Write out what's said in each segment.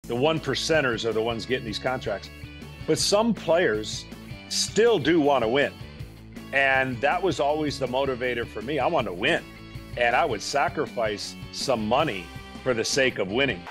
The one percenters are the ones getting these contracts. But some players still do want to win. And that was always the motivator for me. I want to win. And I would sacrifice some money for the sake of winning.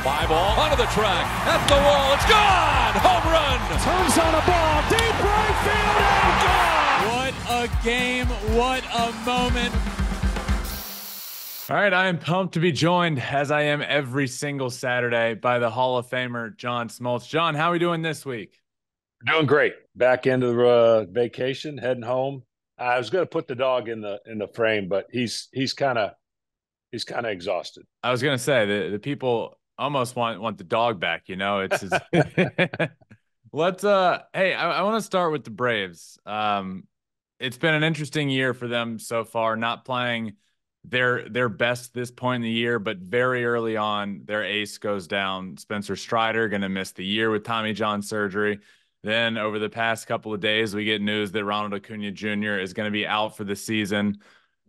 Fly ball onto the track, at the wall, it's gone! Home run! Turns on a ball, deep right field, and gone! What a game, what a moment. All right, I am pumped to be joined, as I am every single Saturday, by the Hall of Famer, John Smoltz. John, how are we doing this week? Doing great. Back into the vacation, heading home. I was going to put the dog in the frame, but he's kind of exhausted. I was going to say the people almost want the dog back. You know, it's let's hey, I want to start with the Braves. It's been an interesting year for them so far, not playing their best this point in the year, but very early on, their ace goes down. Spencer Strider going to miss the year with Tommy John surgery. Then over the past couple of days, we get news that Ronald Acuña Jr. is going to be out for the season.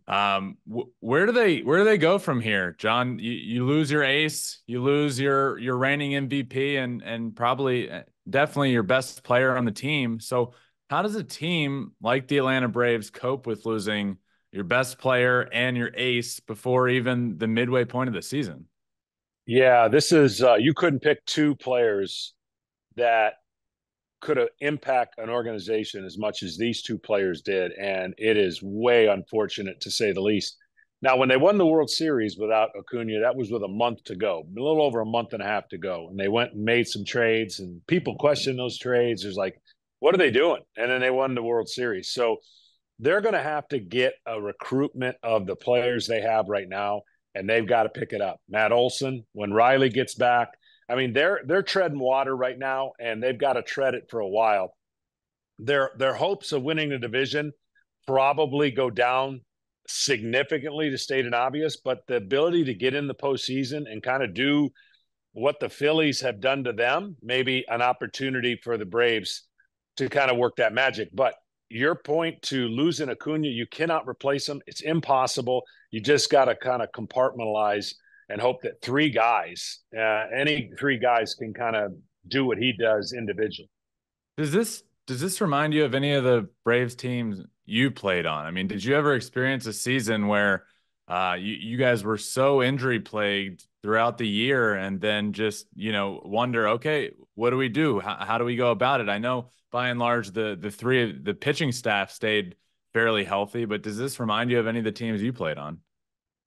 Where do they go from here, John? You lose your ace, you lose your reigning MVP, and probably definitely your best player on the team. So how does a team like the Atlanta Braves cope with losing your best player and your ace before even the midway point of the season? Yeah, this is you couldn't pick two players that could impact an organization as much as these two players did, and it is way unfortunate to say the least. Now, when they won the World Series without Acuña, that was with a month to go, a little over a month and a half to go, and they went and made some trades, and people questioned those trades. There's like, what are they doing? And then they won the World Series. So they're going to have to get a recruitment of the players they have right now, and they've got to pick it up. Matt Olson, when Riley gets back, I mean, they're treading water right now, and they've got to tread it for a while. Their hopes of winning the division probably go down significantly, to state an obvious, but the ability to get in the postseason and kind of do what the Phillies have done to them, maybe an opportunity for the Braves to kind of work that magic. But your point to losing Acuña, you cannot replace him. It's impossible. You just got to kind of compartmentalize and hope that any three guys can kind of do what he does individually. Does this remind you of any of the Braves teams you played on? I mean, did you ever experience a season where you guys were so injury plagued throughout the year and then just, wonder, okay, what do we do? How do we go about it? I know by and large the pitching staff stayed fairly healthy, but does this remind you of any of the teams you played on?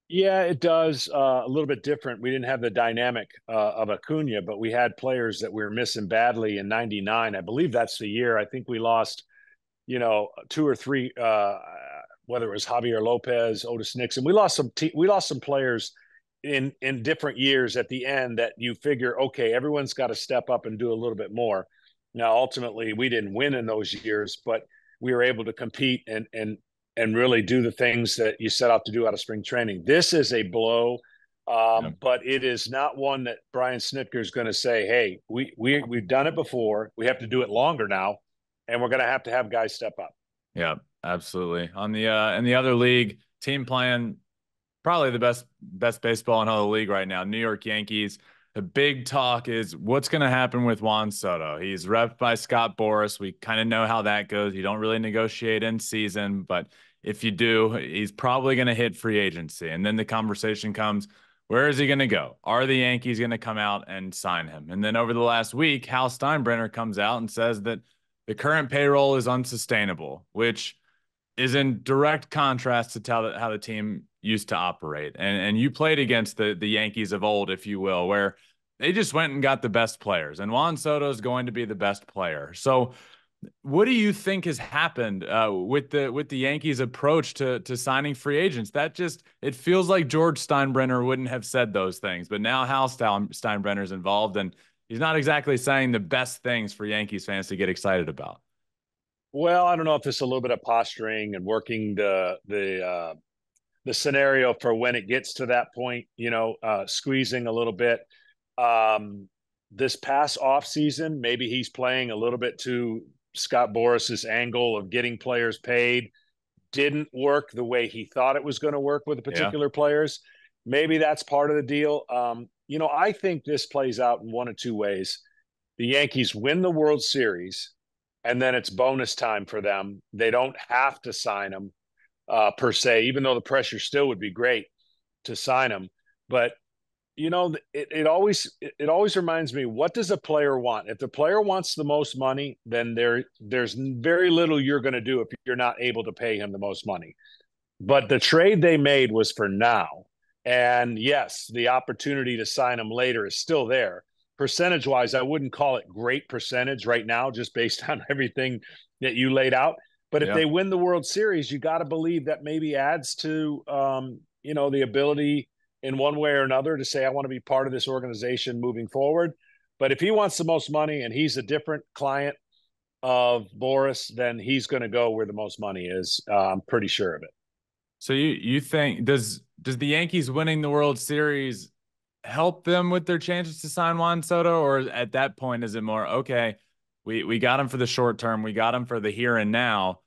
Yeah, it does. A little bit different. We didn't have the dynamic of Acuña, but we had players that we were missing badly in '99. I believe that's the year. I think we lost, two or three, whether it was Javier Lopez, Otis Nixon. We lost some players in different years at the end that you figure, okay, everyone's got to step up and do a little bit more. Now, ultimately, we didn't win in those years, but we were able to compete and really do the things that you set out to do out of spring training. This is a blow, but it is not one that Brian Snitker is going to say, hey, we've done it before. We have to do it longer now, and we're going to have guys step up. Yeah, absolutely. On the in the other league, team playing probably the best baseball in all the league right now, New York Yankees. The big talk is what's going to happen with Juan Soto. He's repped by Scott Boras. We kind of know how that goes. You don't really negotiate in season, but if you do, he's probably going to hit free agency. And then the conversation comes, where is he going to go? Are the Yankees going to come out and sign him? And then over the last week, Hal Steinbrenner comes out and says that the current payroll is unsustainable, which is in direct contrast to how the team used to operate. And you played against the Yankees of old, if you will, where they just went and got the best players. And Juan Soto is going to be the best player. So what do you think has happened with the Yankees' approach to signing free agents? It feels like George Steinbrenner wouldn't have said those things, but now Hal Steinbrenner's involved, and he's not exactly saying the best things for Yankees fans to get excited about. Well, I don't know if it's a little bit of posturing and working the scenario for when it gets to that point, squeezing a little bit. This past off season, maybe he's playing a little bit too Scott Boras's angle of getting players paid didn't work the way he thought it was going to work with the particular players. Maybe that's part of the deal. I think this plays out in one of two ways. The Yankees win the World Series, and then it's bonus time for them. They don't have to sign him per se, even though the pressure still would be great to sign him. But it always reminds me, what does a player want? If the player wants the most money, then there's very little you're going to do if you're not able to pay him the most money. But the trade they made was for now. And yes, the opportunity to sign him later is still there. Percentage-wise, I wouldn't call it great percentage right now, just based on everything that you laid out. But if they win the World Series, you got to believe that maybe adds to, the ability in one way or another to say, I want to be part of this organization moving forward. But if he wants the most money and he's a different client of Boras, then he's going to go where the most money is. I'm pretty sure of it. So you think, does the Yankees winning the World Series help them with their chances to sign Juan Soto? Or at that point, is it more, okay, we got him for the short term, we got him for the here and now.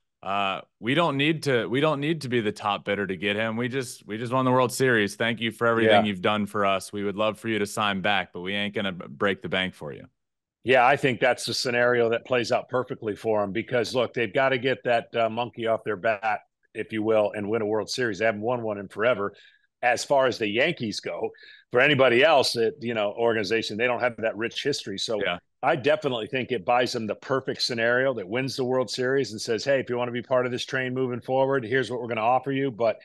We don't need to be the top bidder to get him. We just won the World Series. Thank you for everything you've done for us. We would love for you to sign back, but we ain't going to break the bank for you. Yeah, I think that's the scenario that plays out perfectly for them because, look, they've got to get that monkey off their back, if you will, and win a World Series. They haven't won one in forever. As far as the Yankees go, for anybody else, organization, they don't have that rich history. So I definitely think it buys them the perfect scenario that wins the World Series and says, hey, if you want to be part of this train moving forward, here's what we're going to offer you. But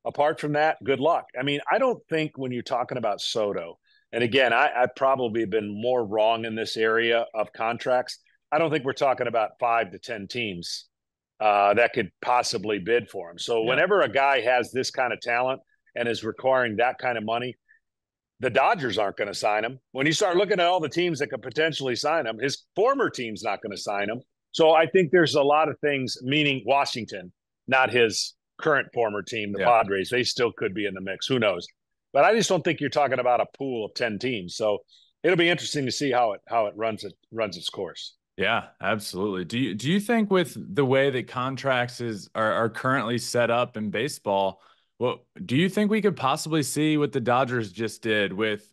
apart from that, good luck. I mean, I don't think when you're talking about Soto, and again, I've probably been more wrong in this area of contracts. I don't think we're talking about 5 to 10 teams that could possibly bid for him. So whenever a guy has this kind of talent and is requiring that kind of money, the Dodgers aren't going to sign him. When you start looking at all the teams that could potentially sign him, his former team's not going to sign him. So I think there's a lot of things, meaning Washington, not his current former team, the Padres. They still could be in the mix. Who knows? But I just don't think you're talking about a pool of 10 teams. So it'll be interesting to see how it runs its course. Yeah, absolutely. Do you think with the way that contracts are currently set up in baseball, well, do you think we could possibly see what the Dodgers just did with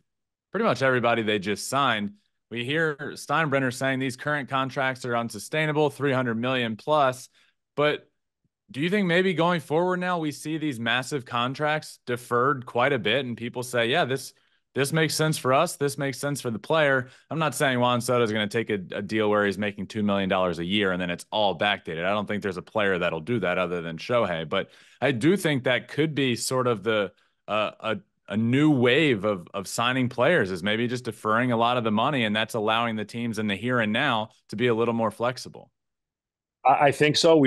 pretty much everybody they just signed? We hear Steinbrenner saying these current contracts are unsustainable, 300 million plus, but do you think maybe going forward now we see these massive contracts deferred quite a bit and people say, yeah, this makes sense for us. This makes sense for the player. I'm not saying Juan Soto is going to take a deal where he's making $2 million a year and then it's all backdated. I don't think there's a player that'll do that other than Shohei. But I do think that could be sort of a new wave of signing players is maybe just deferring a lot of the money, and that's allowing the teams in the here and now to be a little more flexible. I think so.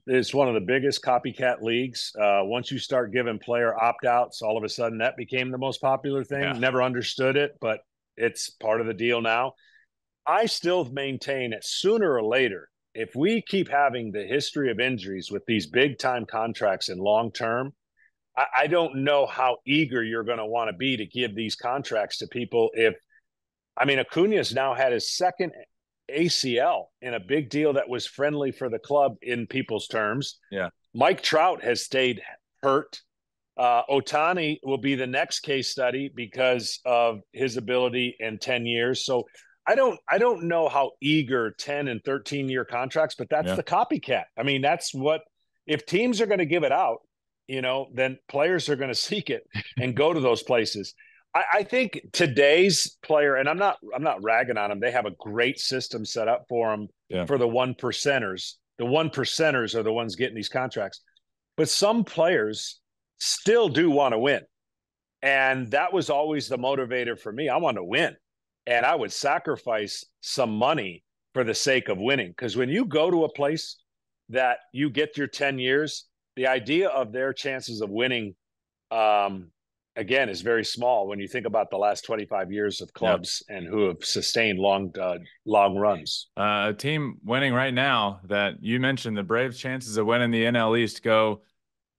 It's one of the biggest copycat leagues. Once you start giving player opt-outs, all of a sudden that became the most popular thing. Yeah. Never understood it, but it's part of the deal now. I still maintain that sooner or later, if we keep having the history of injuries with these big-time contracts in long-term, I don't know how eager you're going to want to be to give these contracts to people. Acuña's now had his second ACL in a big deal that was friendly for the club in people's terms. Yeah. Mike Trout has stayed hurt. Ohtani will be the next case study because of his ability in 10 years. So I don't know how eager 10 and 13-year contracts, but that's the copycat. I mean, that's what, if teams are going to give it out, then players are going to seek it and go to those places. I think today's player, and I'm not ragging on them. They have a great system set up for them for the 1%ers. The 1%ers are the ones getting these contracts. But some players still do want to win. And that was always the motivator for me. I want to win. And I would sacrifice some money for the sake of winning. Because when you go to a place that you get your 10 years, the idea of their chances of winning again, is very small when you think about the last 25 years of clubs and who have sustained long runs. A team winning right now that you mentioned, the Braves' chances of winning the NL East go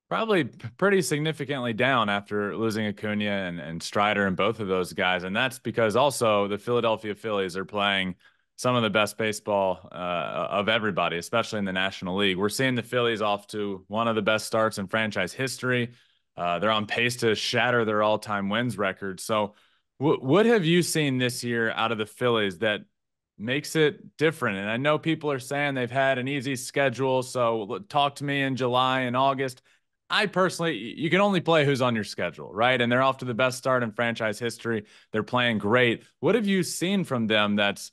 probably pretty significantly down after losing Acuña and Strider and both of those guys. And that's because also the Philadelphia Phillies are playing some of the best baseball of everybody, especially in the National League. We're seeing the Phillies off to one of the best starts in franchise history. They're on pace to shatter their all-time wins record. So what have you seen this year out of the Phillies that makes it different? And I know people are saying they've had an easy schedule, so talk to me in July and August. I personally, you can only play who's on your schedule, right? And they're off to the best start in franchise history. They're playing great. What have you seen from them that's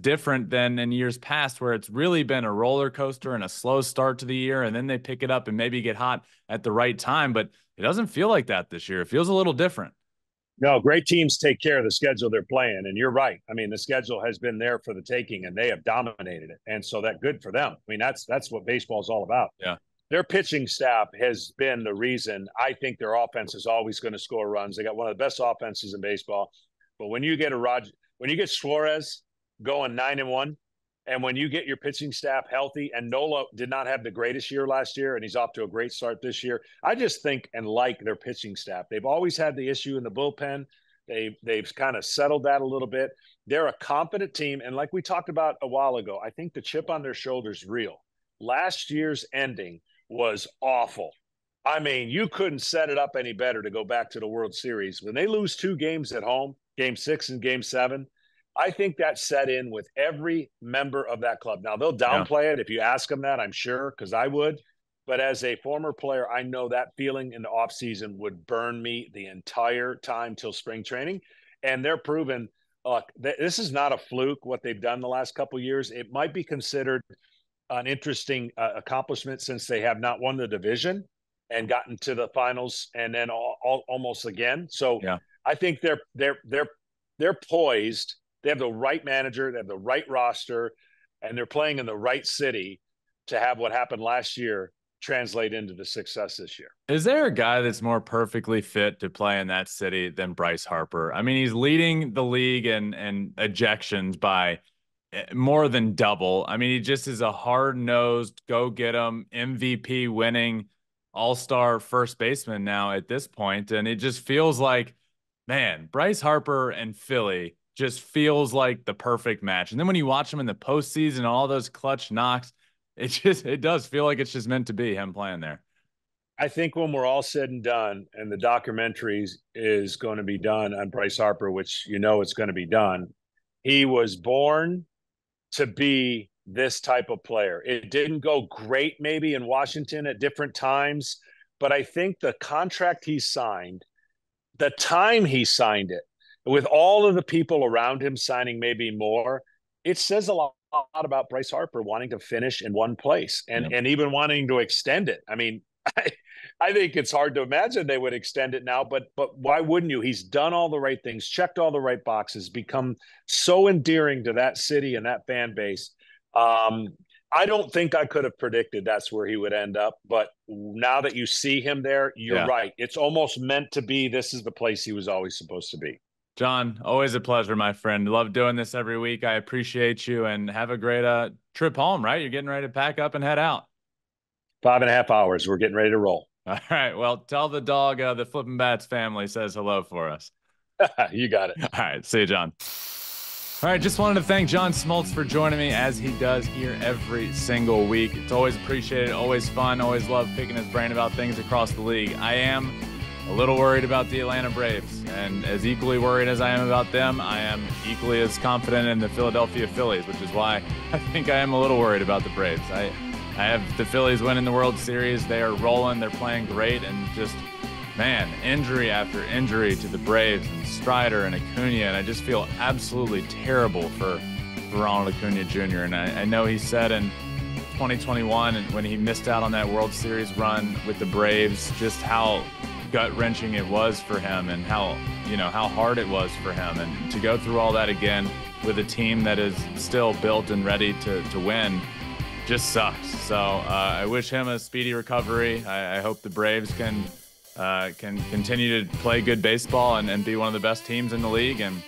different than in years past, where it's really been a roller coaster and a slow start to the year, and then they pick it up and maybe get hot at the right time? But it doesn't feel like that this year. It feels a little different. No, great teams take care of the schedule they're playing. And you're right. I mean, the schedule has been there for the taking, and they have dominated it. And so that's good for them. I mean, that's what baseball is all about. Yeah. Their pitching staff has been the reason. I think their offense is always going to score runs. They got one of the best offenses in baseball. But when you get when you get Suarez going 9-1, and when you get your pitching staff healthy, and Nola did not have the greatest year last year, and he's off to a great start this year, I just think and like their pitching staff. They've always had the issue in the bullpen. They've kind of settled that a little bit. They're a competent team, and like we talked about a while ago, I think the chip on their shoulder is real. Last year's ending was awful. I mean, you couldn't set it up any better to go back to the World Series. When they lose 2 games at home, Game 6 and Game 7, I think that set in with every member of that club. Now, they'll downplay it if you ask them that, I'm sure, because I would. But as a former player, I know that feeling in the offseason would burn me the entire time till spring training. And they're proven, look, this is not a fluke, what they've done the last couple of years. It might be considered an interesting accomplishment, since they have not won the division and gotten to the finals and then almost again. So yeah. I think they're poised. They have the right manager, they have the right roster, and they're playing in the right city to have what happened last year translate into the success this year. Is there a guy that's more perfectly fit to play in that city than Bryce Harper? I mean, he's leading the league and ejections by more than double. I mean, he just is a hard-nosed, go-get-'em, MVP winning all-star first baseman now at this point. And it just feels like, man, Bryce Harper and Philly just feels like the perfect match. And then when you watch him in the postseason, all those clutch knocks, it does feel like it's just meant to be him playing there. I think when we're all said and done, and the documentary is going to be done on Bryce Harper, which it's going to be done, he was born to be this type of player. It didn't go great maybe in Washington at different times, but I think the contract he signed, the time he signed it, with all of the people around him signing maybe more, it says a lot about Bryce Harper wanting to finish in one place and even wanting to extend it. I mean, I think it's hard to imagine they would extend it now, but why wouldn't you? He's done all the right things, checked all the right boxes, become so endearing to that city and that fan base. I don't think I could have predicted that's where he would end up, but now that you see him there, you're right. It's almost meant to be. This is the place he was always supposed to be. John, always a pleasure, my friend. Love doing this every week. I appreciate you, and have a great trip home, right? You're getting ready to pack up and head out. 5.5 hours. We're getting ready to roll. All right. Well, tell the dog the Flippin Bats family says hello for us. You got it. All right. See you, John. All right. Just wanted to thank John Smoltz for joining me, as he does here every single week. It's always appreciated, always fun, always love picking his brain about things across the league. I am a little worried about the Atlanta Braves, and as equally worried as I am about them, I am equally as confident in the Philadelphia Phillies, which is why I think I am a little worried about the Braves. I have the Phillies winning the World Series. They are rolling. They're playing great, and just, man, injury after injury to the Braves and Strider and Acuña, and I just feel absolutely terrible for Ronald Acuña Jr. And I know he said in 2021, and when he missed out on that World Series run with the Braves, just how gut-wrenching it was for him, and how hard it was for him, and to go through all that again with a team that is still built and ready to win just sucks. So I wish him a speedy recovery. I hope the Braves can continue to play good baseball and be one of the best teams in the league. And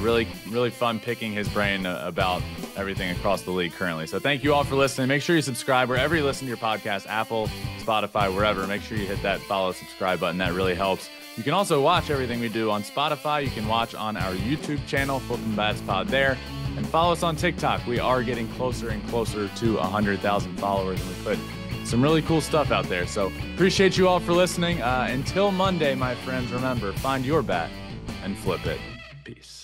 really, really fun picking his brain about everything across the league currently. So thank you all for listening. Make sure you subscribe wherever you listen to your podcast, Apple, Spotify, wherever. Make sure you hit that follow, subscribe button. That really helps. You can also watch everything we do on Spotify. You can watch on our YouTube channel, Flippin Bats Pod there. And follow us on TikTok. We are getting closer and closer to 100,000 followers, and we put some really cool stuff out there. So appreciate you all for listening. Until Monday, my friends, remember, find your bat and flip it. Peace.